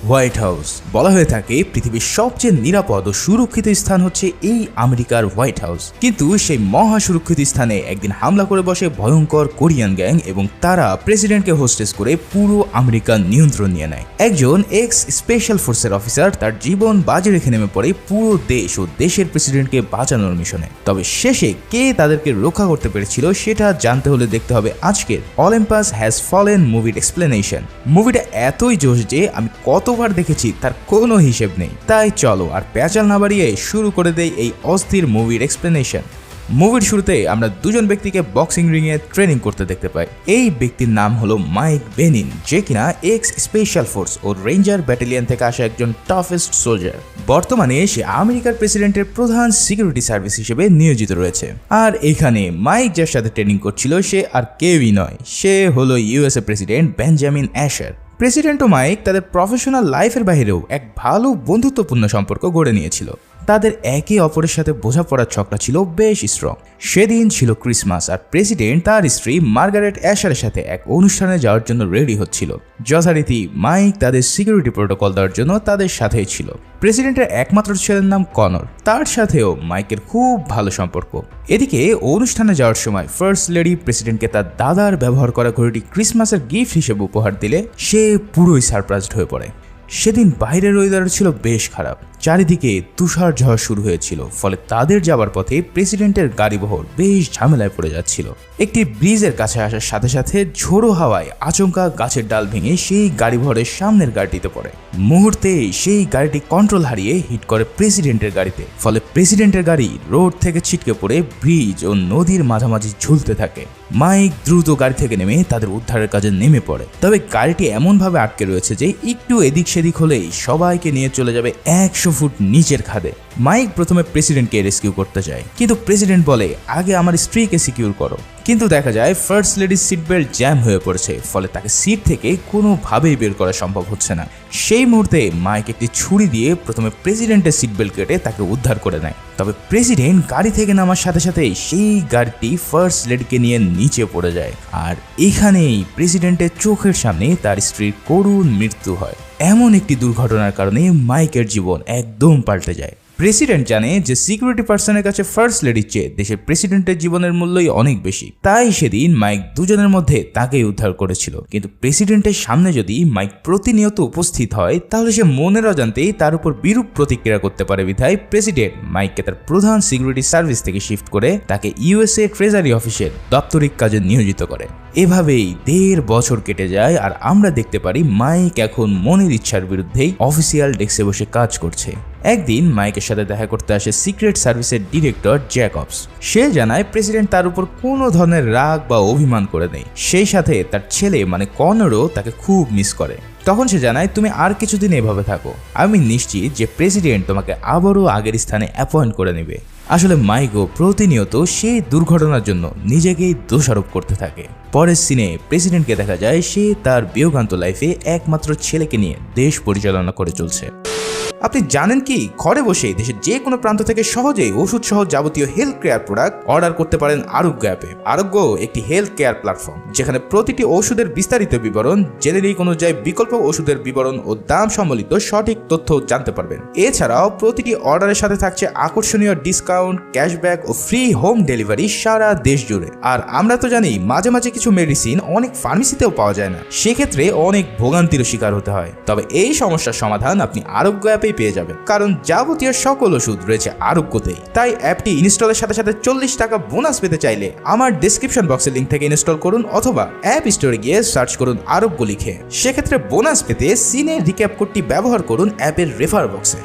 White house বলা হয়ে থাকে পৃথিবীর সবচেয়ে নিরাপদ ও সুরক্ষিত স্থান হচ্ছে এই আমেরিকার হোয়াইট হাউস, কিন্তু সেই মহা সুরক্ষিত স্থানে একদিন হামলা করে বসে ভয়ঙ্কর কোরিয়ান গ্যাং এবং তারা প্রেসিডেন্টকে হোস্টেস করে পুরো আমেরিকার নিয়ন্ত্রণ নিয়ে নেয়। একজন এক্স স্পেশাল ফোর্সের অফিসার তার জীবন বাজি রেখে নেমে পড়ে পুরো দেশ ও দেশের প্রেসিডেন্টকে বাঁচানোর মিশনে। তবে শেষে কে তাদেরকে রক্ষা করতে পেরেছিল সেটা জানতে হলে দেখতে হবে আজকের অলিম্পাস হ্যাজ ফলেন মুভির এক্সপ্লেনেশন। মুভিটা এতই জোশ যে আমি কতবার দেখেছি তার কোনো হিসেব নেই। তাই চলো আর প্যাচাল না বাড়িয়ে শুরু করে দেই এই অস্থির মুভির এক্সপ্লেনেশন। মুভির শুরুতে আমরা দুজন ব্যক্তিকে বক্সিং রিংয়ে ট্রেনিং করতে দেখতে পাই। এই ব্যক্তির নাম হলো মাইক বেনিন, যে কিনা এক্স স্পেশাল ফোর্স ও রেঞ্জার ব্যাটালিয়ন থেকে আসা একজন টাফেস্ট সোলজার। বর্তমানে সে আমেরিকার প্রেসিডেন্টের প্রধান সিকিউরিটি সার্ভিস হিসেবে নিয়োজিত রয়েছে। আর এখানে মাইক যার সাথে ট্রেনিং করছিল সে আর কেউই নয়, সে হলো ইউএসএ প্রেসিডেন্ট বেঞ্জামিন অ্যাশার। প্রেসিডেন্ট ও মাইক তাদের প্রফেশনাল লাইফের বাইরেও এক ভালো বন্ধুত্বপূর্ণ সম্পর্ক গড়ে নিয়েছিল। তাদের একে অপরের সাথে বোঝাপড়ার ছকটা ছিল বেশ স্ট্রং। সেদিন ছিল ক্রিসমাস আর প্রেসিডেন্ট তার স্ত্রী মার্গারেট অ্যাশারের সাথে এক অনুষ্ঠানে যাওয়ার জন্য রেডি হচ্ছিল। যথারীতি মাইক তাদের সিকিউরিটি প্রোটোকল দেওয়ার জন্য তাদের সাথেই ছিল। প্রেসিডেন্টের একমাত্র ছেলের নাম কনর, তার সাথেও মাইকের খুব ভালো সম্পর্ক। এদিকে অনুষ্ঠানে যাওয়ার সময় ফার্স্ট লেডি প্রেসিডেন্টকে তার দাদার ব্যবহার করা ঘড়িটি ক্রিসমাসের গিফট হিসেবে উপহার দিলে সে পুরোই সারপ্রাইজড হয়ে পড়ে। সেদিন বাইরের ওয়েদার ছিল বেশ খারাপ, চারিদিকে তুষার ঝড় শুরু হয়েছিল, ফলে তাদের যাবার পথে প্রেসিডেন্টের গাড়িবহর বেশ ঝামেলায় পড়ে যাচ্ছিল। একটি ব্রিজের কাছে আসার সাথে সাথে ঝোড়ো হাওয়ায় আচমকা গাছের ডাল ভেঙে সেই গাড়িবহরের সামনের গাড়িতে পড়ে। মুহূর্তে সেই গাড়িটি কন্ট্রোল হারিয়ে হিট করে প্রেসিডেন্টের গাড়িতে, ফলে প্রেসিডেন্টের গাড়ি রোড থেকে ছিটকে পড়ে ব্রিজ ও নদীর মাঝামাঝি ঝুলতে থাকে। মাইক দ্রুত গাড়ি থেকে নেমে তাদের উদ্ধারের কাজে নেমে পড়ে। তবে গাড়িটি এমনভাবে আটকে রয়েছে যে একটু এদিক সেদিক হলেই সবাইকে নিয়ে চলে যাবে 100 ফুট নিচের খাদে। মাইক প্রথমে প্রেসিডেন্টকে রেস্কিউ করতে চায়, কিন্তু প্রেসিডেন্ট বলে আগে আমার স্ত্রীকে সিকিউর করো। কিন্তু দেখা যায় ফার্স্ট লেডির সিট বেল্ট জ্যাম হয়ে পড়েছে, ফলে তাকে সিট থেকে কোনোভাবেই বের করা সম্ভব হচ্ছে না। সেই মুহূর্তে মাইক একটি ছুরি দিয়ে প্রথমে প্রেসিডেন্টের সিট বেল্ট কেটে তাকে উদ্ধার করে নেয়। তবে প্রেসিডেন্ট গাড়ি থেকে নামার সাথে সাথে সেই গাড়িটি ফার্স্ট লেডিকে নিয়ে নিচে পড়ে যায়। আর এখানেই প্রেসিডেন্টের চোখের সামনে তার স্ত্রীর করুণ মৃত্যু হয়। এমন একটি দুর্ঘটনার কারণে মাইকের জীবন একদম পাল্টে যায়। প্রেসিডেন্ট জানে যে সিকিউরিটি পার্সনের কাছে ফার্স্ট লেডির চেয়ে দেশের প্রেসিডেন্টের জীবনের মূল্যই অনেক বেশি, তাই সেদিন মাইক দুজনের মধ্যে তাকেই উদ্ধার করেছিল। কিন্তু প্রেসিডেন্টের সামনে যদি মাইক প্রতিনিয়ত উপস্থিত হয় তাহলে সে মনের অজান্তেই তার উপর বিরূপ প্রতিক্রিয়া করতে পারে। বিধায় প্রেসিডেন্ট মাইককে তার প্রধান সিকিউরিটি সার্ভিস থেকে শিফট করে তাকে ইউএসএ ট্রেজারি অফিসের দাপ্তরিক কাজে নিয়োজিত করে। এভাবেই 1.5 বছর কেটে যায় আর আমরা দেখতে পারি মাইক এখন মনের ইচ্ছার বিরুদ্ধেই অফিসিয়াল ডেস্কে বসে কাজ করছে। একদিন মাইকের সাথে দেখা করতে আসে সিক্রেট সার্ভিসের ডিরেক্টর জ্যাকবস। সে জানায় প্রেসিডেন্ট তার উপর কোনো ধরনের রাগ বা অভিমান করে নেই, সেই সাথে তার ছেলে মানে কনরও তাকে খুব মিস করে। তখন সে জানায় তুমি আর কিছুদিন এভাবে থাকো, আমি নিশ্চিত যে প্রেসিডেন্ট তোমাকে আবারও আগের স্থানে অ্যাপয়েন্ট করে নেবে। আসলে মাইকও প্রতিনিয়ত সেই দুর্ঘটনার জন্য নিজেকেই দোষারোপ করতে থাকে। পরের সিনে প্রেসিডেন্টকে দেখা যায় সে তার বিয়োগান্ত লাইফে একমাত্র ছেলেকে নিয়ে দেশ পরিচালনা করে চলছে। আপনি জানেন কি, ঘরে বসেই দেশের যে কোনো প্রান্ত থেকে সহজেই ওষুধ সহ যাবতীয় হেলথ কেয়ার প্রোডাক্ট অর্ডার করতে পারেন আরোগ্য অ্যাপে। আরোগ্য একটি হেলথ কেয়ার প্ল্যাটফর্ম যেখানে প্রতিটি ওষুধের বিস্তারিত বিবরণ, জেনেরিক অনুযায়ী বিকল্প ওষুধের বিবরণ ও দাম সম্বলিত সঠিক তথ্য জানতে পারবেন। এছাড়াও প্রতিটি অর্ডারের সাথে থাকছে আকর্ষণীয় ডিসকাউন্ট, ক্যাশব্যাক ও ফ্রি হোম ডেলিভারি সারা দেশ জুড়ে। আর আমরা তো জানি মাঝে মাঝে কিছু মেডিসিন অনেক ফার্মেসিতেও পাওয়া যায় না, সেক্ষেত্রে অনেক ভোগান্তির শিকার হতে হয়। তবে এই সমস্যার সমাধান আপনি আরোগ্য অ্যাপে পেয়ে যাবেন, কারণ যাবতীয় সকল ওষুধ রয়েছে আরোগ্যতেই। তাই অ্যাপটি ইনস্টলের সাথে সাথে 40 টাকা বোনাস পেতে চাইলে আমার ডেসক্রিপশন বক্সের লিঙ্ক থেকে ইনস্টল করুন অথবা অ্যাপ স্টোরে গিয়ে সার্চ করুন আরোগ্য লিখে। সেক্ষেত্রে বোনাস পেতে সিনে রিক্যাপ কোডটি ব্যবহার করুন অ্যাপের রেফার বক্সে।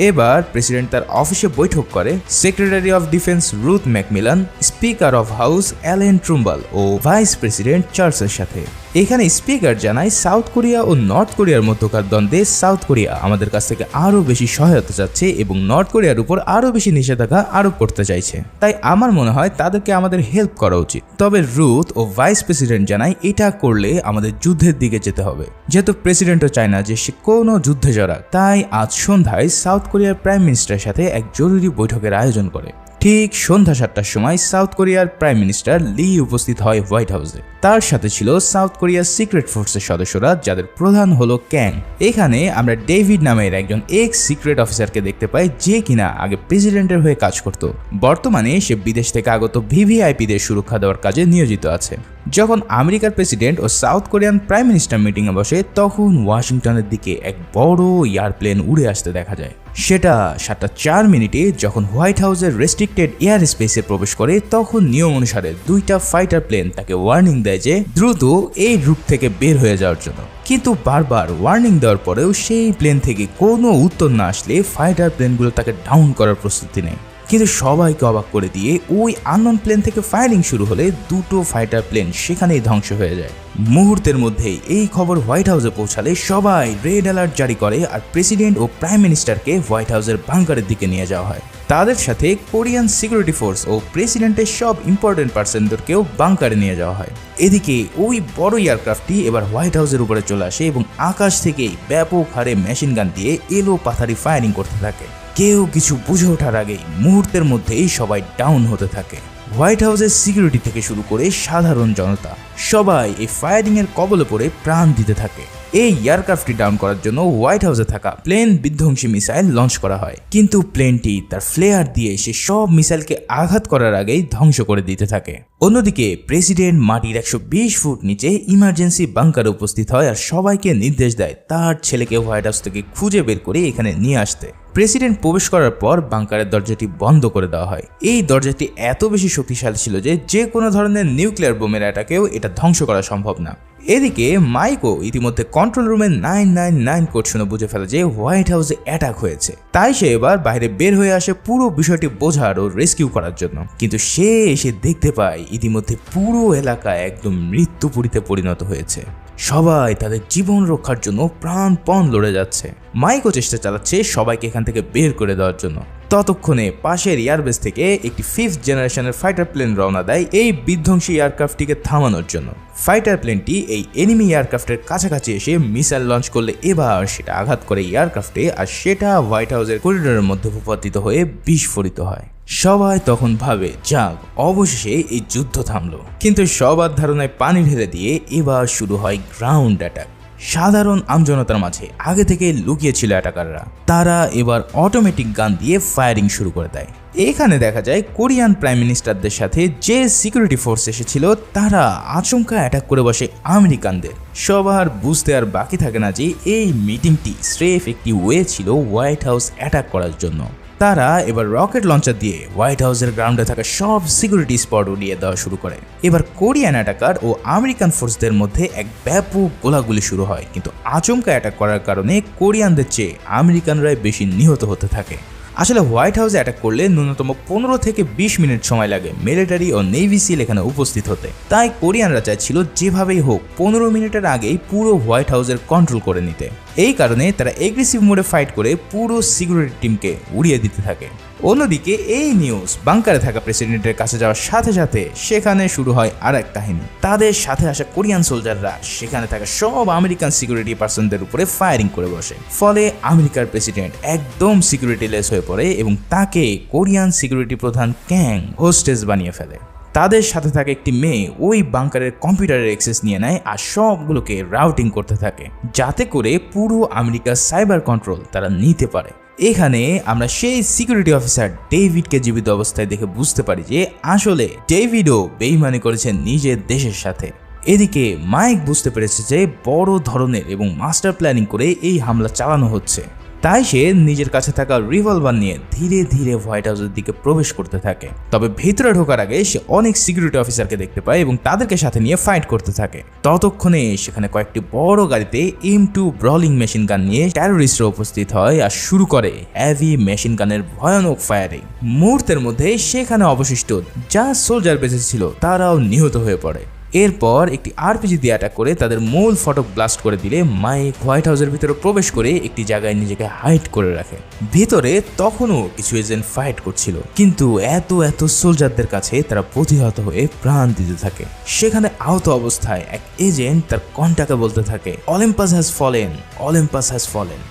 এবার প্রেসিডেন্ট তার অফিসে বৈঠক করে secretary of defence Ruth McMillan, speaker of house Allen Trumbull ও ভাইস প্রেসিডেন্ট চার্লসের সাথে। এখানে স্পিকার জানায় সাউথ কোরিয়া ও নর্থ কোরিয়ার মধ্যকার দ্বন্দ্বে সাউথ কোরিয়া আমাদের কাছ থেকে আরও বেশি সহায়তা চাচ্ছে এবং নর্থ কোরিয়ার উপর আরও বেশি নিষেধাজ্ঞা আরোপ করতে চাইছে। তাই আমার মনে হয় তাদেরকে আমাদের হেল্প করা উচিত। তবে রুথ ও ভাইস প্রেসিডেন্ট জানায় এটা করলে আমাদের যুদ্ধের দিকে যেতে হবে, যেহেতু প্রেসিডেন্টও চায় না যে সে কোনো যুদ্ধে জড়াক। তাই আজ সন্ধ্যায় সাউথ কোরিয়ার প্রাইম মিনিস্টারের সাথে এক জরুরি বৈঠকের আয়োজন করে। ঠিক সন্ধ্যা 7টার সময় সাউথ কোরিয়ার প্রাইম মিনিস্টার লি উপস্থিত হয় হোয়াইট হাউসে। তার সাথে ছিল সাউথ কোরিয়ার সিক্রেট ফোর্সের সদস্যরা, যাদের প্রধান হলো ক্যাং। এখানে আমরা ডেভিড নামের একজন এক্স সিক্রেট অফিসারকে দেখতে পাই, যে কিনা আগে প্রেসিডেন্টের হয়ে কাজ করত। বর্তমানে সে বিদেশ থেকে আগত ভিভিআইপিদের সুরক্ষা দেওয়ার কাজে নিয়োজিত আছে। যখন আমেরিকার প্রেসিডেন্ট ও সাউথ কোরিয়ান প্রাইম মিনিস্টার মিটিংয়ে বসে, তখন ওয়াশিংটনের দিকে এক বড় এয়ারপ্লেন উড়ে আসতে দেখা যায়। সেটা 7:04 যখন হোয়াইট হাউসের রেস্ট্রিক্টেড এয়ার স্পেসে প্রবেশ করে, তখন নিয়ম অনুসারে 2টা ফাইটার প্লেন তাকে ওয়ার্নিং দেয় যে দ্রুত এই রুট থেকে বের হয়ে যাওয়ার জন্য। কিন্তু বারবার ওয়ার্নিং দেওয়ার পরেও সেই প্লেন থেকে কোনো উত্তর না আসলে ফাইটার প্লেনগুলো তাকে ডাউন করার প্রস্তুতি নেয়। কিন্তু সবাইকে অবাক করে দিয়ে ওই আননোন প্লেন থেকে ফায়ারিং শুরু হলে 2টো ফাইটার প্লেন সেখানেই ধ্বংস হয়ে যায়। মুহূর্তের মধ্যেই এই খবর হোয়াইট হাউসে পৌঁছালে সবাই রেড অ্যালার্ট জারি করে, আর প্রেসিডেন্ট ও প্রাইম মিনিস্টারকে হোয়াইট হাউসের বাংকারের দিকে নিয়ে যাওয়া হয়। তাদের সাথে কোরিয়ান সিকিউরিটি ফোর্স ও প্রেসিডেন্টের সব ইম্পর্টেন্ট পার্সনদেরকেও বাংকারে নিয়ে যাওয়া হয়। এদিকে ওই বড় এয়ারক্রাফটটি এবার হোয়াইট হাউসের উপরে চলে আসে এবং আকাশ থেকেই ব্যাপক হারে মেশিন গান দিয়ে এলো পাথারি ফায়ারিং করতে থাকে। কেউ কিছু বুঝে ওঠার আগেই মুহূর্তের মধ্যেই সবাই ডাউন হতে থাকে। হোয়াইট হাউসের সিকিউরিটি থেকে শুরু করে সাধারণ জনতা সবাই এই ফায়ারিং এর কবলে পড়ে প্রাণ দিতে থাকে। এই এয়ারক্রাফটটি ডাউন করার জন্য হোয়াইট হাউসে থাকা প্লেন বিধ্বংসী মিসাইল লঞ্চ করা হয়, কিন্তু প্লেনটি তার ফ্লেয়ার দিয়ে সে সব মিসাইলকে আঘাত করার আগেই ধ্বংস করে দিতে থাকে। অন্যদিকে প্রেসিডেন্ট মাটির 120 ফুট নিচে ইমার্জেন্সি বাংকারে উপস্থিত হয় আর সবাইকে নির্দেশ দেয় তার ছেলেকে হোয়াইট হাউস থেকে খুঁজে বের করে এখানে নিয়ে আসতে। প্রেসিডেন্ট প্রবেশ করার পর বাংকারের দরজাটি বন্ধ করে দেওয়া হয়। এই দরজাটি এত বেশি শক্তিশালী ছিল যে কোনো ধরনের নিউক্লিয়ার বোমের অ্যাটাকেও এটা ধ্বংস করা সম্ভব না। এদিকে মাইকও ইতিমধ্যে কন্ট্রোল রুমে 999 কোড শুনে বুঝে ফেলে যে হোয়াইট হাউসে অ্যাটাক হয়েছে। তাই সে এবার বাইরে বের হয়ে আসে পুরো বিষয়টি বোঝার ও রেস্কিউ করার জন্য। কিন্তু সে এসে দেখতে পায় ইতিমধ্যে পুরো এলাকা একদম মৃত্যুপুরীতে পরিণত হয়েছে। সবাই তাদের জীবন রক্ষার জন্য প্রাণপণ লড়ে যাচ্ছে। মাইকও চেষ্টা চালাচ্ছে সবাইকে এখান থেকে বের করে দেওয়ার জন্য। ততক্ষণে পাশের এয়ারবেস থেকে একটি 5th জেনারেশনের ফাইটার প্লেন রওনা দেয় এই বিধ্বংসী এয়ারক্রাফটটিকে থামানোর জন্য। ফাইটার প্লেনটি এই এনিমি এয়ারক্রাফটের কাছাকাছি এসে মিসাইল লঞ্চ করলে এবার সেটা আঘাত করে এয়ারক্রাফটে, আর সেটা হোয়াইট হাউসের করিডোরের মধ্যে ভূপাতিত হয়ে বিস্ফোরিত হয়। সবাই তখন ভাবে যাক, অবশেষে এই যুদ্ধ থামলো। কিন্তু সবার ধারণায় পানি ঢেলে দিয়ে এবার শুরু হয় গ্রাউন্ড অ্যাটাক। সাধারণ আমজনতার মাঝে আগে থেকে লুকিয়ে ছিল অ্যাটাকাররা, তারা এবার অটোমেটিক গান দিয়ে ফায়ারিং শুরু করে দেয়। এখানে দেখা যায় কোরিয়ান প্রাইম মিনিস্টারদের সাথে যে সিকিউরিটি ফোর্স এসেছিল তারা আচমকা অ্যাটাক করে বসে আমেরিকানদের। সবার বুঝতে আর বাকি থাকে না যে এই মিটিংটি স্রেফ একটি ওয়ে ছিল হোয়াইট হাউস অ্যাটাক করার জন্য। তারা এবার রকেট লঞ্চার দিয়ে হোয়াইট হাউসের গ্রাউন্ডে থাকা সব সিকিউরিটি স্পট উড়িয়ে দেওয়া শুরু করে। এবার কোরিয়ান অ্যাটাকার ও আমেরিকান ফোর্সদের মধ্যে এক ব্যাপক গোলাগুলি শুরু হয়, কিন্তু আচমকা অ্যাটাক করার কারণে কোরিয়ানদের চেয়ে আমেরিকানরাই বেশি নিহত হতে থাকে। আসলে হোয়াইট হাউসে অ্যাটাক করলে ন্যূনতম 15 থেকে 20 মিনিট সময় লাগে মিলিটারি ও নেভি সিল এখানে উপস্থিত হতে। তাই কোরিয়ানরা চাইছিল যেভাবেই হোক 15 মিনিটের আগেই পুরো হোয়াইট হাউসের কন্ট্রোল করে নিতে। এই কারণে তারা এগ্রেসিভ মোডে ফাইট করে পুরো সিকিউরিটি টিমকে উড়িয়ে দিতে থাকে। অন্যদিকে এই নিউজ বাংকারে থাকা প্রেসিডেন্টের কাছে যাওয়ার সাথে সাথে সেখানে শুরু হয় আর এক কাহিনী। তাদের সাথে আসা কোরিয়ান সোলজাররা সেখানে থাকা সব আমেরিকান সিকিউরিটি পার্সনদের উপরে ফায়ারিং করে বসে। ফলে আমেরিকার প্রেসিডেন্ট একদম সিকিউরিটি লেস হয়ে পড়ে এবং তাকে কোরিয়ান সিকিউরিটি প্রধান ক্যাং হোস্টেস বানিয়ে ফেলে। তাদের সাথে থাকা একটি মেয়ে ওই বাংকারের কম্পিউটারের অ্যাক্সেস নিয়ে নেয় আর সবগুলোকে রাউটিং করতে থাকে, যাতে করে পুরো আমেরিকার সাইবার কন্ট্রোল তারা নিতে পারে। এখানে আমরা সেই সিকিউরিটি অফিসার ডেভিডকে জীবিত অবস্থায় দেখে বুঝতে পারি যে আসলে ডেভিডও বেইমানি করেছেন নিজের দেশের সাথে। এদিকে মাইক বুঝতে পেরেছে যে বড় ধরনের এবং মাস্টার প্ল্যানিং করে এই হামলা চালানো হচ্ছে। তাই সে নিজের কাছে থাকা রিভলভার নিয়ে ধীরে ধীরে হোয়াইট হাউসের দিকে প্রবেশ করতে থাকে। তবে ভিতরে ঢোকার আগে সে অনেক সিকিউরিটি অফিসারকে দেখতে পায় এবং তাদেরকে সাথে নিয়ে ফাইট করতে থাকে। ততক্ষণে সেখানে কয়েকটি বড় গাড়িতে M2 ব্রলিং মেশিন গান নিয়ে টেরোরিস্টরা উপস্থিত হয় আর শুরু করে হেভি মেশিন গানের ভয়ানক ফায়ারিং। মুহূর্তের মধ্যে সেখানে অবশিষ্ট যা সোলজার বেঁচে ছিল তারাও নিহত হয়ে পড়ে। এরপর একটি আরপিজি দিয়ে অ্যাটাক করে তাদের মূল ফটক ব্লাস্ট করে দিলে মাইক হোয়াইট হাউসের ভিতরে প্রবেশ করে একটি জায়গায় নিজেকে হাইড করে রাখে। ভিতরে তখনও কিছু এজেন্ট ফাইট করছিল, কিন্তু এত সোলজারদের কাছে তারা প্রতিহত হয়ে প্রাণ দিতে থাকে। সেখানে আহত অবস্থায় এক এজেন্ট তার কন্টাকে বলতে থাকে Olympus has fallen, Olympus has fallen.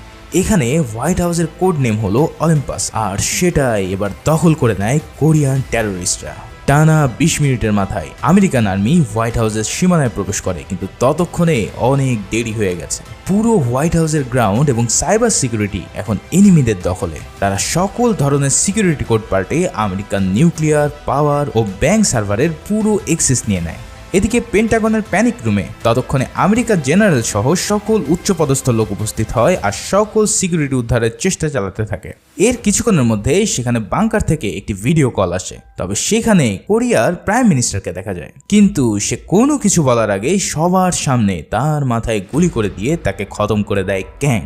এখানে হোয়াইট হাউসের কোড নেম হলো অলিম্পাস, আর সেটাই এবার দখল করে নেয় কোরিয়ান টেররিস্টরা। টানা 20 মিনিটের মাথায় আমেরিকান আর্মি হোয়াইট হাউসের সীমানায় প্রবেশ করে, কিন্তু ততক্ষণে অনেক দেরি হয়ে গেছে। পুরো হোয়াইট হাউসের গ্রাউন্ড এবং সাইবার সিকিউরিটি এখন এনিমিদের দখলে। তারা সকল ধরনের সিকিউরিটি কোড পাল্টে আমেরিকান নিউক্লিয়ার পাওয়ার ও ব্যাংক সার্ভারের পুরো অ্যাক্সেস নিয়ে নেয়। এদিকে পেন্টাগনের প্যানিক রুমে ততক্ষণে আমেরিকার জেনারেল সহ সকল উচ্চপদস্থ লোক উপস্থিত হয় আর সকল সিকিউরিটি উদ্ধারের চেষ্টা চালাতে থাকে। এর কিছুক্ষণের মধ্যে সেখানে বাংকার থেকে একটি ভিডিও কল আসে, তবে সেখানে কোরিয়ার প্রাইম মিনিস্টারকে দেখা যায়। কিন্তু সে কোনো কিছু বলার আগে সবার সামনে তার মাথায় গুলি করে দিয়ে তাকে খতম করে দেয় ক্যাং।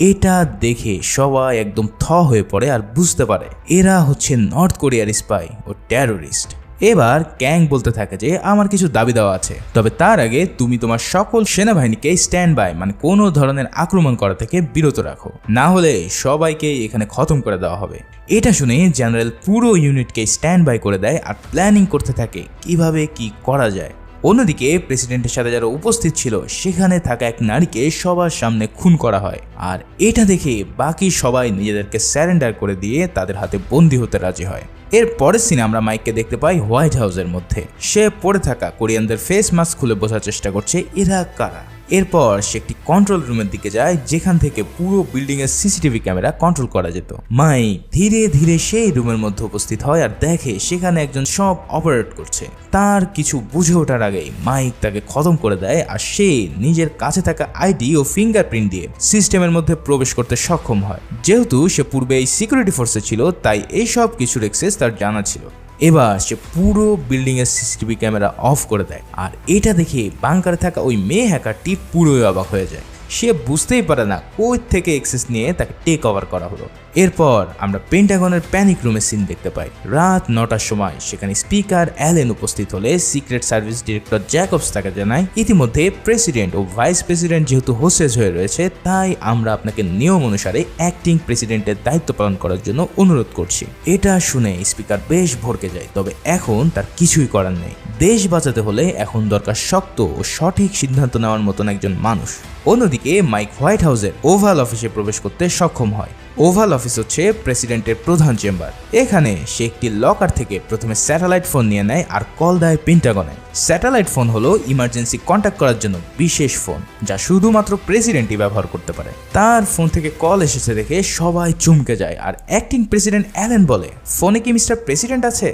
এটা দেখে সবাই একদম থ হয়ে পড়ে আর বুঝতে পারে এরা হচ্ছে নর্থ কোরিয়ার স্পাই ও টেররিস্ট। এবার ক্যাং বলতে থাকে যে আমার কিছু দাবি দেওয়া আছে, তবে তার আগে তুমি তোমার সকল সেনাবাহিনীকে স্ট্যান্ড বাই মানে কোনো ধরনের আক্রমণ করা থেকে বিরত রাখো, না হলে সবাইকে এখানে খতম করে দেওয়া হবে। এটা শুনে জেনারেল পুরো ইউনিটকে স্ট্যান্ড বাই করে দেয় আর প্ল্যানিং করতে থাকে কিভাবে কি করা যায়। অন্যদিকে প্রেসিডেন্টের সাথে যারা উপস্থিত ছিল সেখানে থাকা এক নারীকে সবার সামনে খুন করা হয়, আর এটা দেখে বাকি সবাই নিজেদেরকে স্যারেন্ডার করে দিয়ে তাদের হাতে বন্দী হতে রাজি হয়। এর পরের সিনে আমরা মাইককে দেখতে পাই হোয়াইট হাউসের মধ্যে। সে পড়ে থাকা কোরিয়ানদের ফেস মাস্ক খুলে বোঝার চেষ্টা করছে এরা কারা। এরপর সে একটি কন্ট্রোল রুমের দিকে যায় যেখান থেকে পুরো বিল্ডিং এর সিসিটিভি ক্যামেরা কন্ট্রোল করা যেত। মাইক ধীরে ধীরে সেই রুমের মধ্যে উপস্থিত হয় আর দেখে সেখানে একজন সব অপারেট করছে। তার কিছু বুঝে ওঠার আগেই মাইক তাকে খতম করে দেয় আর সে নিজের কাছে থাকা আইডি ও ফিঙ্গারপ্রিন্ট দিয়ে সিস্টেমের মধ্যে প্রবেশ করতে সক্ষম হয়। যেহেতু সে পূর্বে এই সিকিউরিটি ফোর্সে ছিল তাই এই সব কিছুর অ্যাক্সেস তার জানা ছিল। এবার সে পুরো বিল্ডিং এর সিসিটিভি ক্যামেরা অফ করে দেয় আর এটা দেখে বাংকারে থাকা ওই মেয়ে হ্যাকারটি পুরোই অবাক হয়ে যায়। সে বুঝতেই পারে না কই থেকে অ্যাক্সেস নিয়ে তাকে টেক ওভার করা হলো। এরপর আমরা পেন্টাগনের প্যানিক রুমের সিন দেখতে পাই। রাত 9টার সময় সেখানে স্পিকার অ্যালেন উপস্থিত হলে সিক্রেট সার্ভিস ডিরেক্টর জ্যাকবস তাকে জানায় ইতিমধ্যে প্রেসিডেন্ট ও ভাইস প্রেসিডেন্ট যেহেতু হোস্টেজ হয়ে রয়েছে তাই আমরা আপনাকে নিয়ম অনুসারে অ্যাক্টিং প্রেসিডেন্টের দায়িত্ব পালন করার জন্য অনুরোধ করছি। এটা শুনে স্পিকার বেশ ভড়কে যায়, তবে এখন তার কিছুই করার নেই। দেশ বাঁচাতে হলে এখন দরকার শক্ত ও সঠিক সিদ্ধান্ত নেওয়ার মতন একজন মানুষ। অন্যদিকে মাইক হোয়াইট হাউসের ওভাল অফিসে প্রবেশ করতে সক্ষম হয়। ওভাল অফিস হচ্ছে প্রেসিডেন্টের প্রধান চেম্বার। এখানে সে একটি লকার থেকে প্রথমে স্যাটেলাইট ফোন নিয়ে নেয় আর কল দেয় পেন্টাগনে। স্যাটেলাইট ফোন হলো ইমার্জেন্সি কন্ট্যাক্ট করার জন্য বিশেষ ফোন যা শুধুমাত্র প্রেসিডেন্টই ব্যবহার করতে পারে। তার ফোন থেকে কল এসেছে দেখে সবাই চমকে যায় আর অ্যাক্টিং প্রেসিডেন্ট অ্যালেন বলে ফোনে কি মিস্টার প্রেসিডেন্ট আছে?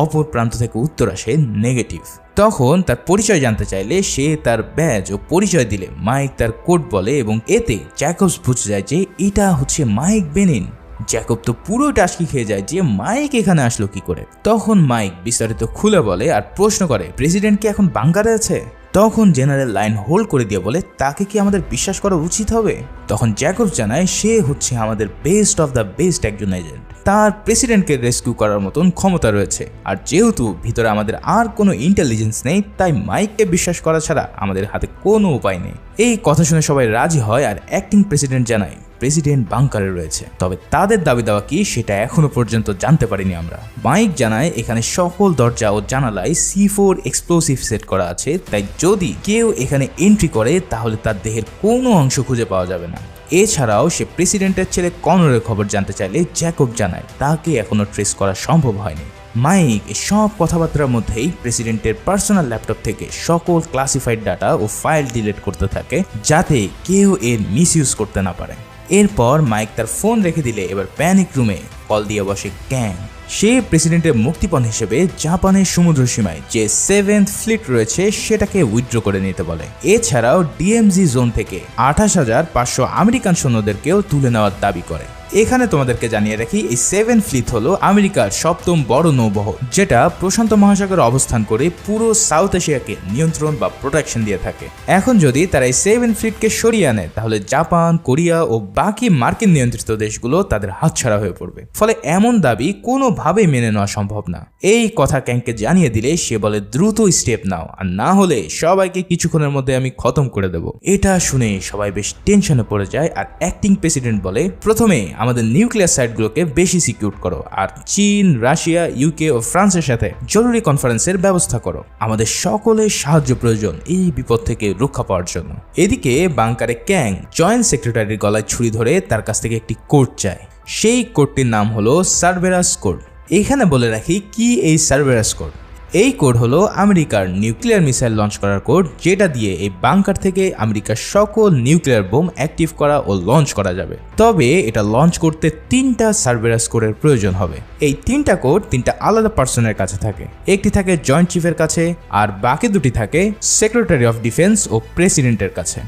অপর প্রান্ত থেকে উত্তর আসে নেগেটিভ। তখন তার পরিচয় জানতে চাইলে সে তার ব্যাজ ও পরিচয় দিলে মাইক তার কোড বলে এবং এতে জ্যাকবস বুঝে যায় যে এটা হচ্ছে মাইক বেনিন। জ্যাকব তো পুরো টাস্কি খেয়ে যায় যে মাইক এখানে আসলো কি করে। তখন মাইক বিস্তারিত খুলে বলে আর প্রশ্ন করে প্রেসিডেন্ট কি এখন বাংকারে আছে? তখন জেনারেল লাইন হোল্ড করে দিয়ে বলে তাকে কি আমাদের বিশ্বাস করা উচিত হবে? তখন জ্যাকবস জানায় সে হচ্ছে আমাদের বেস্ট অফ দ্য বেস্ট একজন এজেন্ট, তার প্রেসিডেন্টকে রেস্কিউ করার মতন ক্ষমতা রয়েছে। আর যেহেতু ভিতরে আমাদের আর কোনো ইন্টেলিজেন্স নেই তাই মাইককে বিশ্বাস করা ছাড়া আমাদের হাতে কোনো উপায় নেই। এই কথা শুনে সবাই রাজি হয় আর অ্যাক্টিং প্রেসিডেন্ট জানায় প্রেসিডেন্ট বাংকারে রয়েছে, তবে তাদের দাবি দেওয়া কি সেটা এখনো পর্যন্ত জানতে পারিনি আমরা। মাইক জানায় এখানে সকল দরজা ও জানালায় C4 এক্সপ্লোসিভ সেট করা আছে, তাই যদি কেউ এখানে এন্ট্রি করে তাহলে তার দেহের কোনো অংশ খুঁজে পাওয়া যাবে না। এছাড়াও সে প্রেসিডেন্টের ছেলে কনরের খবর জানতে চাইলে জ্যাকব জানায় তাকে এখনো ট্রেস করা সম্ভব হয়নি। মাইক সব কথাবার্তার মধ্যেই প্রেসিডেন্টের পার্সোনাল ল্যাপটপ থেকে সকল ক্লাসিফাইড ডাটা ও ফাইল ডিলিট করতে থাকে যাতে কেউ এর মিসইউজ করতে না পারে। এরপর মাইক তার ফোন রেখে দিলে এবার প্যানিক রুমে কল দিয়ে বসে ক্যাং। সে প্রেসিডেন্টের মুক্তিপণ হিসেবে জাপানের সমুদ্র সীমায় যে 7th ফ্লিট রয়েছে সেটাকে উইথড্র করে নিতে বলে। এছাড়াও DMZ জোন থেকে 28,500 আমেরিকান সৈন্যদেরকেও তুলে নেওয়ার দাবি করে। এখানে তোমাদেরকে জানিয়ে রাখি এই 7 ফ্লিট হলো আমেরিকার 7ম বড় নৌবহর, যেটা প্রশান্ত মহাসাগরে অবস্থান করে পুরো সাউথ এশিয়াকে নিয়ন্ত্রণ বা প্রোটেকশন দিয়ে থাকে। এখন যদি তারা এই 7 ফ্লিটকে সরিয়ে আনে তাহলে জাপান, কোরিয়া ও বাকি মার্কিন নিয়ন্ত্রিত দেশগুলো তাদের হাতছাড়া হয়ে পড়বে। ফলে এমন দাবি কোনোভাবেই মেনে নেওয়া সম্ভব না। এই কথা ক্যাংকে জানিয়ে দিলে সে বলে দ্রুত স্টেপ নাও, আর না হলে সবাইকে কিছুক্ষণের মধ্যে আমি খতম করে দেব। এটা শুনে সবাই বেশ টেনশনে পড়ে যায় আর অ্যাক্টিং প্রেসিডেন্ট বলে প্রথমে আমাদের নিউক্লিয়ার সাইটগুলোকে বেশি সিকিউর করো, আর চীন, রাশিয়া, ইউকে ও ফ্রান্সের সাথে জরুরি কনফারেন্সের ব্যবস্থা করো। আমাদের সকলের সাহায্য প্রয়োজন এই বিপদ থেকে রক্ষা পাওয়ার জন্য। এদিকে বাংকারে ক্যাং জয়েন্ট সেক্রেটারির গলায় ছুরি ধরে তার কাছ থেকে একটি কোড চায়। সেই কোডটির নাম হলো সার্ভেরাস কোড। এখানে বলে রাখি কি এই সার্ভেরাস কোড। এই কোড হলো আমেরিকার নিউক্লিয়ার মিসাইল লঞ্চ করার কোড, যেটা দিয়ে এই বাংকার থেকে আমেরিকার সকল নিউক্লিয়ার বোম অ্যাক্টিভ করা ও লঞ্চ করা যাবে। তবে এটা লঞ্চ করতে 3টা সার্ভেরাস কোডের প্রয়োজন হবে। এই 3টা কোড 3টা আলাদা পার্সনের কাছে থাকে। একটি থাকে জয়েন্ট চিফের কাছে, আর বাকি দুটি থাকে সেক্রেটারি অফ ডিফেন্স ও প্রেসিডেন্টের কাছে।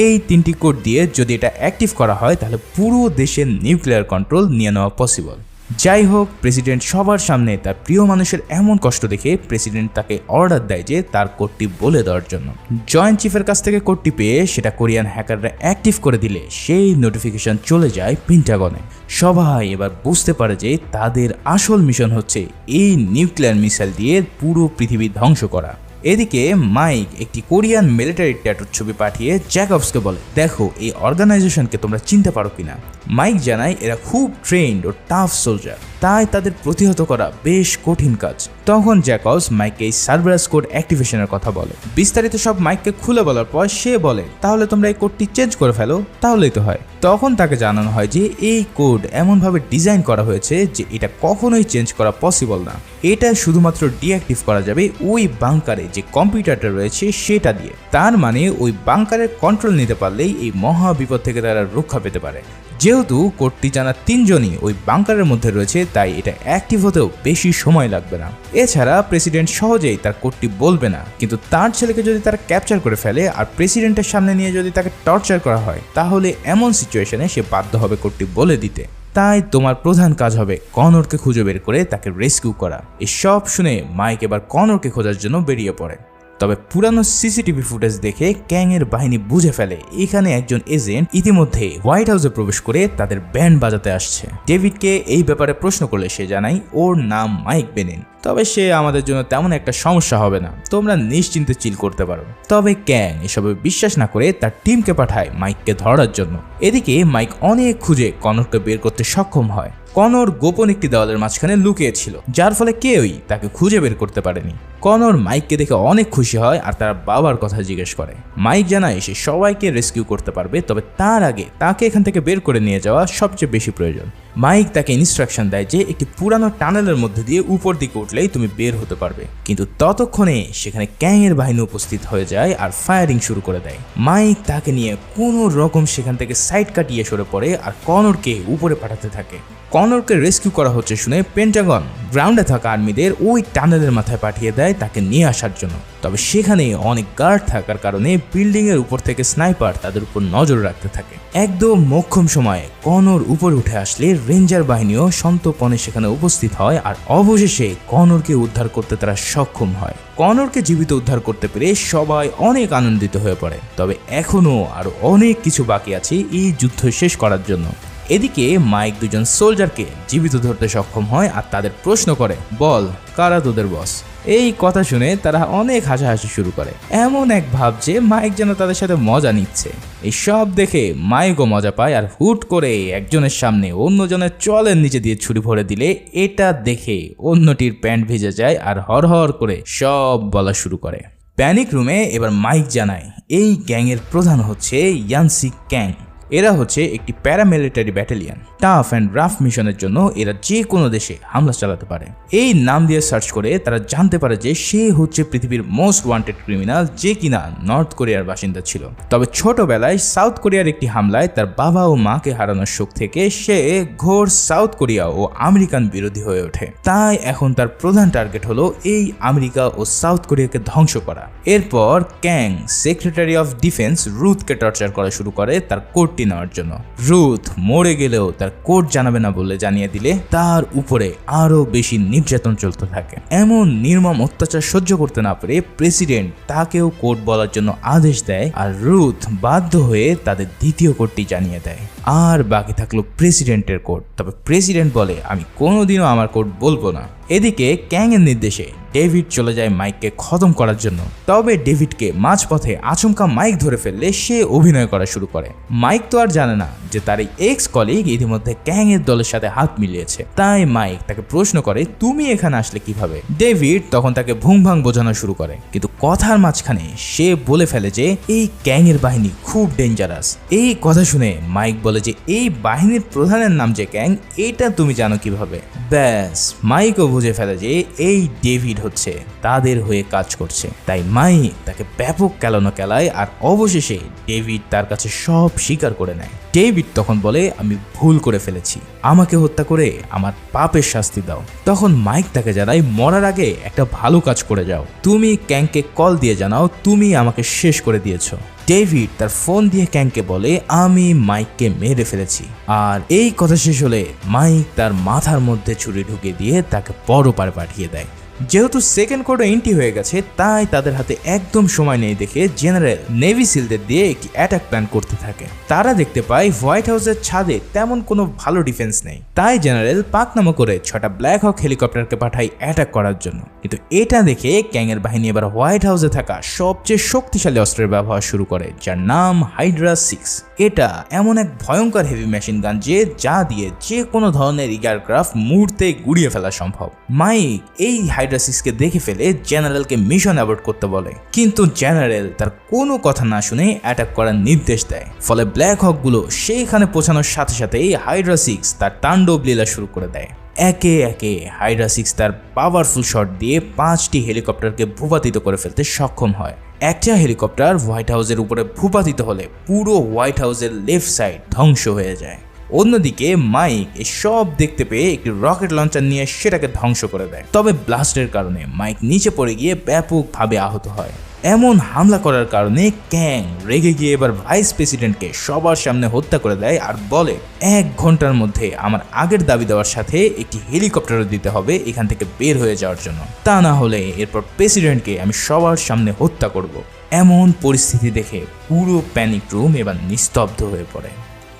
এই 3টি কোড দিয়ে যদি এটা অ্যাক্টিভ করা হয় তাহলে পুরো দেশের নিউক্লিয়ার কন্ট্রোল নিয়ে নেওয়া পসিবল। যাই হোক, প্রেসিডেন্ট সবার সামনে তার প্রিয় মানুষের এমন কষ্ট দেখে প্রেসিডেন্ট তাকে অর্ডার দেয় যে তার কোডটি বলে দেওয়ার জন্য। জয়েন্ট চিফের কাছ থেকে কোডটি পেয়ে সেটা কোরিয়ান হ্যাকাররা অ্যাক্টিভ করে দিলে সেই নোটিফিকেশন চলে যায় পেন্টাগনে। সবাই এবার বুঝতে পারে যে তাদের আসল মিশন হচ্ছে এই নিউক্লিয়ার মিসাইল দিয়ে পুরো পৃথিবী ধ্বংস করা। এদিকে মাইক একটি কোরিয়ান মিলিটারি ট্যাটুর ছবি পাঠিয়ে জ্যাকবসকে বলে, দেখো এই অর্গানাইজেশনকে তোমরা চিনতে পারো কিনা। মাইক জানায় এরা খুব ট্রেন্ড ও টাফ সোলজার, তাই তাদের প্রতিহত করা বেশ কঠিন কাজ। তখন জ্যাকবস মাইককে এই সার্ভারাস কোড অ্যাক্টিভেশনের কথা বলে। বিস্তারিত সব মাইককে খুলে বলার পর সে বলে, তাহলে তোমরা এই কোডটি চেঞ্জ করে ফেলো, তাহলেই তো হয়। তখন তাকে জানানো হয় যে এই কোড এমনভাবে ডিজাইন করা হয়েছে যে এটা কখনোই চেঞ্জ করা পসিবল না। এটা শুধুমাত্র ডিঅ্যাক্টিভ করা যাবে ওই বাংকারে যে কম্পিউটারটা রয়েছে সেটা দিয়ে। তার মানে ওই বাংকারের কন্ট্রোল নিতে পারলেই এই মহা বিপদ থেকে তারা রক্ষা পেতে পারে। যেহেতু কোডটি জানা 3জনই ওই বাংকারের মধ্যে রয়েছে, তাই এটা অ্যাক্টিভ হতেও বেশি সময় লাগবে না। এছাড়া প্রেসিডেন্ট সহজেই তার কোডটি বলবে না, কিন্তু তার ছেলেকে যদি তারা ক্যাপচার করে ফেলে আর প্রেসিডেন্টের সামনে নিয়ে যদি তাকে টর্চার করা হয়, তাহলে এমন সিচুয়েশনে সে বাধ্য হবে কোডটি বলে দিতে। তাই তোমার প্রধান কাজ হবে কনরকে খুঁজে বের করে তাকে রেস্কিউ করা। এসব শুনে মাইক এবার কনরকে খোঁজার জন্য বেরিয়ে পড়ে। তবে পুরানো সিসিটিভি ফুটেজ দেখে ক্যাং এর বাহিনী বুঝে ফেলে এখানে একজন এজেন্ট ইতিমধ্যে হোয়াইট হাউসে প্রবেশ করে তাদের ব্যান্ড বাজাতে আসছে। ডেভিডকে এই ব্যাপারে প্রশ্ন করলে সে জানায় ওর নাম মাইক বেনিন, তবে সে আমাদের জন্য তেমন একটা সমস্যা হবে না, তোমরা নিশ্চিন্তে চিল করতে পারো। তবে ক্যাং এসবে বিশ্বাস না করে তার টিমকে পাঠায় মাইককে ধরার জন্য। এদিকে মাইক অনেক খুঁজে কনরকে বের করতে সক্ষম হয়। কনর গোপন একটি দেওয়ালের মাঝখানে লুকিয়ে ছিল, যার ফলে কেউই তাকে খুঁজে বের করতে পারেনি। কনর মাইককে দেখে অনেক খুশি হয় আর তার বাবার কথা জিজ্ঞেস করে। মাইক জানায় সে সবাইকে রেস্কিউ করতে পারবে, তবে তার আগে তাকে এখান থেকে বের করে নিয়ে যাওয়া সবচেয়ে বেশি প্রয়োজন। মাইক তাকে ইনস্ট্রাকশন দেয় যে একটি পুরানো টানেলের মধ্যে দিয়ে উপর দিকে উঠলেই তুমি বের হতে পারবে, কিন্তু ততক্ষণে সেখানে ক্যাং এর বাহিনী উপস্থিত হয়ে যায় আর ফায়ারিং শুরু করে দেয়। মাইক তাকে নিয়ে কোনো রকম সেখান থেকে সাইড কাটিয়ে সরে পড়ে আর কনরকে উপরে পাঠাতে থাকে। কনরকে রেস্কিউ করা হচ্ছে শুনে পেন্টাগন গ্রাউন্ডে থাকা আর্মিদের ওই টানেলের মাথায় পাঠিয়ে দেয় তাকে নিয়ে আসার জন্য। তবে সেখানে অনেক গার্ড থাকার কারণে বিল্ডিং এর উপর থেকে স্নাইপার তাদের উপর নজর রাখতে থাকে। একদম মোক্ষম সময়ে কনর উপরে উঠে আসলে রেঞ্জার বাহিনীও সন্তপনে সেখানে উপস্থিত হয় আর অবশেষে কনরকে উদ্ধার করতে তারা সক্ষম হয়। কনরকে জীবিত উদ্ধার করতে পেরে সবাই অনেক আনন্দিত হয়ে পড়ে। তবে এখনো আরো অনেক কিছু বাকি আছে এই যুদ্ধ শেষ করার জন্য। এদিকে মাইক দুজন সোলজারকে জীবিত ধরতে সক্ষম হয় আর তাদের প্রশ্ন করে, বল কারা তোদের বস। এই কথা শুনে তারা অনেক হাসাহাসি শুরু করে, এমন এক ভাব যে মাইক যেন তাদের সাথে মজা নিচ্ছে। এই সব দেখে মাইকও মজা পায় আর হুট করে একজনের সামনে অন্যজনের চলের নিচে দিয়ে ছুরি ভরে দিলে এটা দেখে অন্যটির প্যান্ট ভিজে যায় আর হরহর করে সব বলা শুরু করে। প্যানিক রুমে এবার মাইক জানায় এই গ্যাংয়ের প্রধান হচ্ছে ইয়ানসি ক্যাং। এরা হচ্ছে একটি paramilitary battalion. Tough and rough মিশনের জন্য এরা যে কোনো দেশে হামলা চালাতে পারে। এই নাম দিয়ে সার্চ করে তারা জানতে পারে যে সে হচ্ছে পৃথিবীর মোস্ট ওয়ান্টেড ক্রিমিনাল, যে কিনা নর্থ কোরিয়ার বাসিন্দা ছিল। তবে ছোটবেলায় সাউথ কোরিয়ার একটি হামলায় তার বাবা ও মাকে হারানোর শোক থেকে সে ঘোর সাউথ কোরিয়া ও আমেরিকান বিরোধী হয়ে ওঠে। তাই এখন তার প্রধান টার্গেট হলো এই আমেরিকা ও সাউথ কোরিয়াকে ধ্বংস করা। এরপর ক্যাং সেক্রেটারি অফ ডিফেন্স রুথকে টর্চার করা শুরু করে তার কোড নেওয়ার জন্য। রুথ মরে গেলেও তার কোড জানাবে না বলে জানিয়ে দিলে তার উপরে আরো বেশি নির্যাতন চলতে থাকে। এমন নির্মম অত্যাচার সহ্য করতে না পেরে প্রেসিডেন্ট তাকেও কোড বলার জন্য আদেশ দেয় আর রুথ বাধ্য হয়ে তাদের দ্বিতীয় কোডটি জানিয়ে দেয়। আর বাকি থাকলো প্রেসিডেন্টের কোড। তবে প্রেসিডেন্ট বলে আমি কোনোদিনও আমার কোড বলবো না। এদিকে ক্যাং এর নির্দেশে ডেভিড চলে যায় মাইককে খতম করার জন্য। তবে ডেভিডকে মাঝপথে আচমকা মাইক ধরে ফেললে সে অভিনয় করা শুরু করে। মাইক তো আর জানে না যে তার এই এক্স কলিগ ইতিমধ্যে ক্যাং এর দলের সাথে হাত মিলিয়েছে। তাই মাইক তাকে প্রশ্ন করে তুমি এখানে আসলে কিভাবে। ডেভিড তখন তাকে ভুং ভাং বোঝানো শুরু করে, কিন্তু কথার মাঝখানে সে বলে ফেলে যে এই ক্যাং এর বাহিনী খুব ডেঞ্জারাস। এই কথা শুনে মাইক বলে যে এই বাহিনীর প্রধানের নাম যে ক্যাং, এটা তুমি জানো কিভাবে। ব্যাস, মাইকও বুঝে ফেলে যে এই ডেভিড হচ্ছে তাদের হয়ে কাজ করছে। তাই মাইক তাকে ব্যাপক কেলানো কেলায় আর অবশেষে ডেভিড তার কাছে সব স্বীকার করে নেয়। ডেভিড তখন বলে আমি ভুল করে ফেলেছি, আমাকে হত্যা করে আমার পাপের শাস্তি দাও। তখন মাইক তাকে জানায় মরার আগে একটা ভালো কাজ করে যাও, তুমি ক্যাংকে কল দিয়ে জানাও তুমি আমাকে শেষ করে দিয়েছো। ডেভিড তার ফোন দিয়ে ক্যাংকে বলে আমি মাইককে মেরে ফেলেছি। আর এই কথা শেষ হলে মাইক তার মাথার মধ্যে ছুরি ঢুকিয়ে দিয়ে তাকে পরপারে পাঠিয়ে দেয়। যেহেতু সেকেন্ড কোডে এন্ট্রি হয়ে গেছে তাই তাদের হাতে একদম সময় নেই দেখে জেনারেল নেভি সিলদের দিয়ে একটি অ্যাটাক প্ল্যান করতে থাকে। তারা দেখতে পায় হোয়াইট হাউসের ছাদে তেমন কোনো ভালো ডিফেন্স নেই। তাই জেনারেল পাকনামা করে 6টা ব্ল্যাক হক হেলিকপ্টারকে পাঠায় অ্যাটাক করার জন্য। কিন্তু এটা দেখে ক্যাং এর বাহিনী এবার হোয়াইট হাউসে থাকা সবচেয়ে শক্তিশালী অস্ত্রের ব্যবহার শুরু করে, যার নাম হাইড্রা 6। এটা এমন এক ভয়ঙ্কর হেভি মেশিন গান যা দিয়ে যে কোনো ধরনের এয়ারক্রাফট মুহূর্তে গুড়িয়ে ফেলা সম্ভব। মাইক এই হাইড্রা 6কে দেখে ফেলে জেনারেলকে মিশন অ্যাবর্ট করতে বলে, কিন্তু জেনারেল তার কোনো কথা না শুনে অ্যাটাক করার নির্দেশ দেয়। ফলে ব্ল্যাক হকগুলো সেইখানে পৌঁছানোর সাথে সাথেই হাইড্রা 6 তার তাণ্ডব লীলা শুরু করে দেয়। একে একে হাইড্রা 6 তার পাওয়ারফুল শট দিয়ে 5টি হেলিকপ্টারকে ভূপাতিত করে ফেলতে সক্ষম হয়। একটা হেলিকপ্টার হোয়াইট হাউসের উপরে ভূপাতিত হলে পুরো হোয়াইট হাউসের লেফট সাইড ধ্বংস হয়ে যায়। অন্যদিকে মাইক এসব দেখতে পেয়ে একটি রকেট লঞ্চার নিয়ে সেটাকে ধ্বংস করে দেয়। তবে ব্লাস্টের কারণে মাইক নিচে পড়ে গিয়ে ব্যাপকভাবে আহত হয়। এমন হামলা করার কারণে ক্যাং রেগে গিয়ে এবার ভাইস প্রেসিডেন্টকে সবার সামনে হত্যা করে দেয় আর বলে 1 ঘন্টার মধ্যে আমার আগের দাবি দেওয়ার সাথে একটি হেলিকপ্টারও দিতে হবে এখান থেকে বের হয়ে যাওয়ার জন্য, তা না হলে এরপর প্রেসিডেন্টকে আমি সবার সামনে হত্যা করব। এমন পরিস্থিতি দেখে পুরো প্যানিক রুম এবার নিস্তব্ধ হয়ে পড়ে।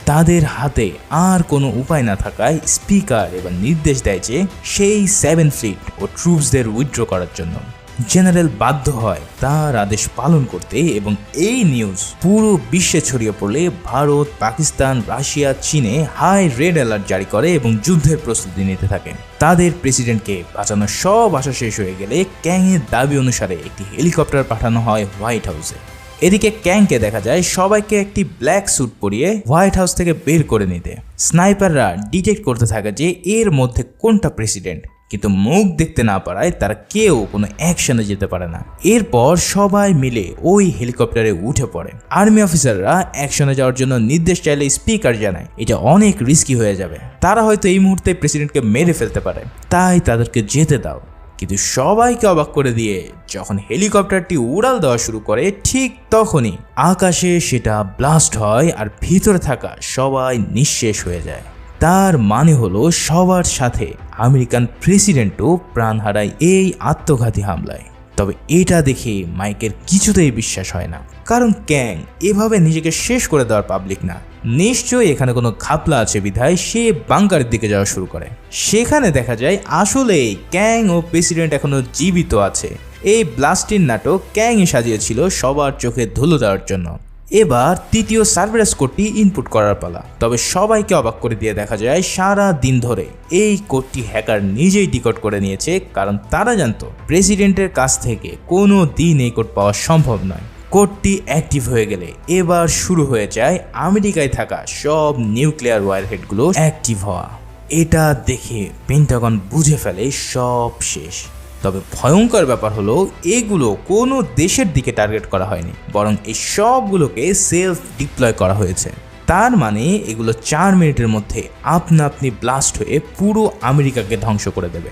তাদের হাতে আর কোনো উপায় না থাকায় স্পিকার এবার নির্দেশ দেয় যে সেই 7 ফ্লিট ও ট্রুপসদের উইথড্র করার জন্য। জেনারেল বাধ্য হয় তার আদেশ পালন করতে এবং এই নিউজ পুরো বিশ্বে ছড়িয়ে পড়লে ভারত, পাকিস্তান, রাশিয়া, চীনে হাই রেড অ্যালার্ট জারি করে এবং যুদ্ধের প্রস্তুতি নিতে থাকে। তাদের প্রেসিডেন্টকে বাঁচানোর সব আশা শেষ হয়ে গেলে ক্যাংয়ের দাবি অনুসারে একটি হেলিকপ্টার পাঠানো হয় হোয়াইট হাউসে। এদিকে ক্যাংকে দেখা যায় সবাইকে একটি ব্ল্যাক স্যুট পরিয়ে হোয়াইট হাউস থেকে বের করে নিতে। স্নাইপাররা ডিটেক্ট করতে থাকে যে এর মধ্যে কোনটা প্রেসিডেন্ট, কিন্তু মুখ দেখতে না পারায় তারা কেউ কোনো অ্যাকশনে যেতে পারে না। এরপর সবাই মিলে ওই হেলিকপ্টারে উঠে পড়ে। আর্মি অফিসাররা অ্যাকশনে যাওয়ার জন্য নির্দেশ চাইলে স্পিকার জানায় এটা অনেক রিস্কি হয়ে যাবে, তারা হয়তো এই মুহূর্তে প্রেসিডেন্টকে মেরে ফেলতে পারে, তাই তাদেরকে যেতে দাও। কিন্তু সবাইকে অবাক করে দিয়ে যখন হেলিকপ্টারটি উড়াল দেওয়া শুরু করে ঠিক তখনই আকাশে সেটা ব্লাস্ট হয় আর ভিতরে থাকা সবাই নিঃশেষ হয়ে যায়। তার মানে হলো সবার সাথে আমেরিকান প্রেসিডেন্টও প্রাণ হারায় এই আত্মঘাতী হামলায়। তবে এটা দেখে মাইকের কিছুতেই বিশ্বাস হয় না, কারণ ক্যাং এভাবে নিজেকে শেষ করে দেওয়ার পাবলিক না। নিশ্চয়ই এখানে কোনো ঘাপলা আছে বিধায় সে বাংকারের দিকে যাওয়া শুরু করে। সেখানে দেখা যায় আসলেই ক্যাং ও প্রেসিডেন্ট এখনো জীবিত আছে। এই ব্লাস্টিং নাটক ক্যাংই সাজিয়েছিল সবার চোখে ধুলো দেওয়ার জন্য। এবার তৃতীয় সার্ভারেস কোডটি ইনপুট করার পালা। তবে সবাইকে অবাক করে দিয়ে দেখা যায় সারা দিন ধরে এই কোডটি হ্যাকার নিজেই ডিকোড করে নিয়েছে, কারণ তারা জানতো প্রেসিডেন্টের কাছ থেকে কোনো দিন এই কোড পাওয়া সম্ভব নয়। কোডটি অ্যাক্টিভ হয়ে গেলে এবার শুরু হয়ে যায় আমেরিকায় থাকা সব নিউক্লিয়ার ওয়ারহেডগুলো অ্যাক্টিভ হওয়া। এটা দেখে পেন্টাগন বুঝে ফেলে সব শেষ। তবে ভয়ঙ্কর ব্যাপার হলো এগুলো কোনো দেশের দিকে টার্গেট করা হয়নি, বরং এই সবগুলোকে সেলফ ডিপ্লয় করা হয়েছে। তার মানে এগুলো 4 মিনিটের মধ্যে আপনা আপনি ব্লাস্ট হয়ে পুরো আমেরিকাকে ধ্বংস করে দেবে।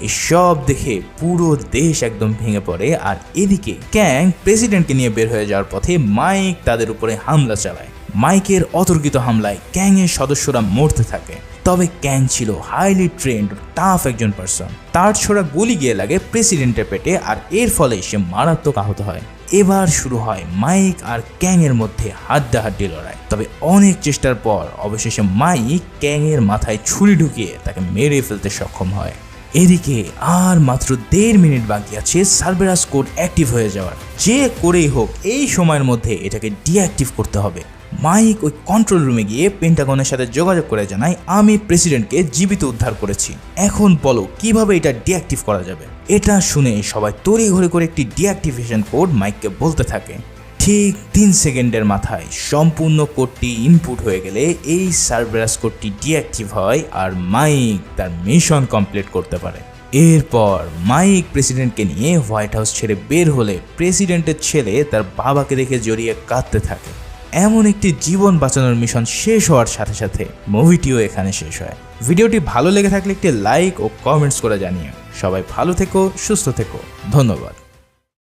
এসব দেখে পুরো দেশ একদম ভেঙে পড়ে। আর এদিকে ক্যাং প্রেসিডেন্টকে নিয়ে বের হয়ে যাওয়ার পথে মাইক তাদের উপরে হামলা চালায়। মাইকের অতর্কিত হামলায় ক্যাংয়ের সদস্যরা মরতে থাকে। তবে ক্যাং ছিল হাইলি ট্রেন্ড টাফ একজন পার্সন। তার ছোড়া গুলি গিয়ে লাগে প্রেসিডেন্টের পেটে আর এর ফলে সে মারাত্মক আহত হয়। এবার শুরু হয় মাইক আর ক্যাং এর মধ্যে হাড্ডাহাড্ডি লড়াই। তবে অনেক চেষ্টার পর অবশেষে মাইক ক্যাং এর মাথায় ছুরি ঢুকিয়ে তাকে মেরে ফেলতে সক্ষম হয়। এদিকে আর মাত্র 1.5 মিনিট বাকি আছে সার্বেরাস কোড অ্যাক্টিভ হয়ে যাওয়ার। যে করেই হোক এই সময়ের মধ্যে এটাকে ডিঅ্যাক্টিভ করতে হবে। মাইক ওই কন্ট্রোল রুমে গিয়ে পেন্টাগনের সাথে যোগাযোগ করে জানায়, আমি প্রেসিডেন্টকে জীবিত উদ্ধার করেছি, এখন বলো কিভাবে এটা ডিঅ্যাক্টিভ করা যাবে। এটা শুনে সবাই তড়িঘড়ি করে একটি ডিঅ্যাক্টিভেশন কোড মাইককে বলতে থাকে। ঠিক 3 সেকেন্ডের মাথায় সম্পূর্ণ কোডটি ইনপুট হয়ে গেলে এই সার্বেরাস কোডটি ডিঅ্যাক্টিভ হয় আর মাইক তার মিশন কমপ্লিট করতে পারে। এরপর মাইক প্রেসিডেন্টকে নিয়ে হোয়াইট হাউস ছেড়ে বের হলে প্রেসিডেন্টের ছেলে তার বাবাকে দেখে জড়িয়ে কাঁদতে থাকে। এমন একটি জীবন বাঁচানোর মিশন শেষ হওয়ার সাথে সাথে মুভিটিও এখানে শেষ হয়। ভিডিওটি ভালো লেগে থাকলে একটি লাইক ও কমেন্টস করে জানিও। সবাই ভালো থেকো, সুস্থ থেকো, ধন্যবাদ।